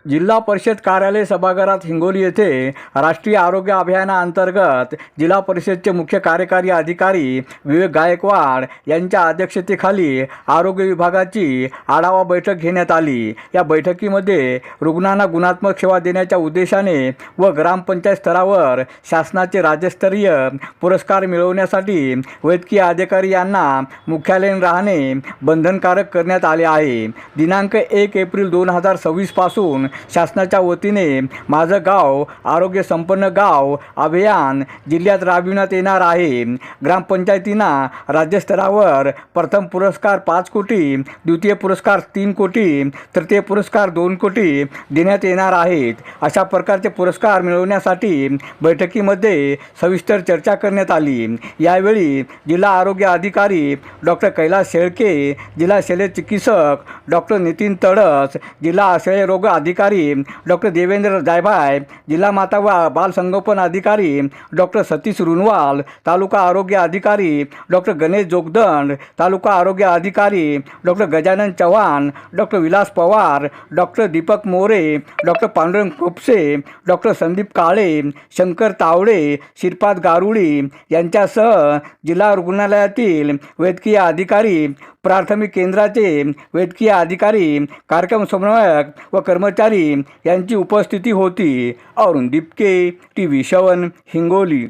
जिल्हा परिषद कार्यालय सभागृहात हिंगोली येथे राष्ट्रीय आरोग्य अभियानाअंतर्गत जिल्हा परिषदचे मुख्य कार्यकारी अधिकारी विवेक गायकवाड यांच्या अध्यक्षतेखाली आरोग्य विभागाची आढावा बैठक घेण्यात आली। या बैठकीमध्ये रुग्णांना गुणात्मक सेवा देण्याच्या उद्देशाने व ग्रामपंचायत स्तरावर शासनाचे राज्यस्तरीय पुरस्कार मिळवण्यासाठी वैद्यकीय अधिकारी यांना मुख्यालयीन राहणे बंधनकारक करण्यात आले आहे। दिनांक 1 एप्रिल 2026 पासून शासनाच्या वतीने माझं गाव आरोग्य संपन्न गाव अभियान जिल्ह्यात राबविण्यात येणार आहे। ग्रामपंचायतींना राज्यस्तरावर प्रथम पुरस्कार 5 कोटी, द्वितीय पुरस्कार 3 कोटी, तृतीय पुरस्कार 2 कोटी देण्यात येणार आहेत। अशा प्रकारचे पुरस्कार मिळवण्यासाठी बैठकीमध्ये सविस्तर चर्चा करण्यात आली। यावेळी जिल्हा आरोग्य अधिकारी डॉक्टर कैलास शेळके, जिल्हा शल्य चिकित्सक डॉक्टर नितीन तडस, जिल्हा आश्रय रोग अधिकारी डॉक्टर देवेंद्र जायभाय, जिल्हा माता व बाल संगोपन अधिकारी डॉक्टर सतीश रुनवाल, तालुका आरोग्य अधिकारी डॉक्टर गणेश जोगदंड, तालुका आरोग्य अधिकारी doctor Gajanan Chavan, doctor Vilas Pawar, doctor Deepak More, doctor Pandurang Khopse, doctor Sandeep Kale, Shankar Tawde, Shripad Garudi यांच्यासह जिल्हा रुग्णालयातील वैद्यकीय अधिकारी, प्राथमिक केंद्राचे वैद्यकीय अधिकारी, कार्यक्रम समन्वयक व कर्मचारी यांची उपस्थिती होती। अरुण दिपके, TV7 हिंगोली।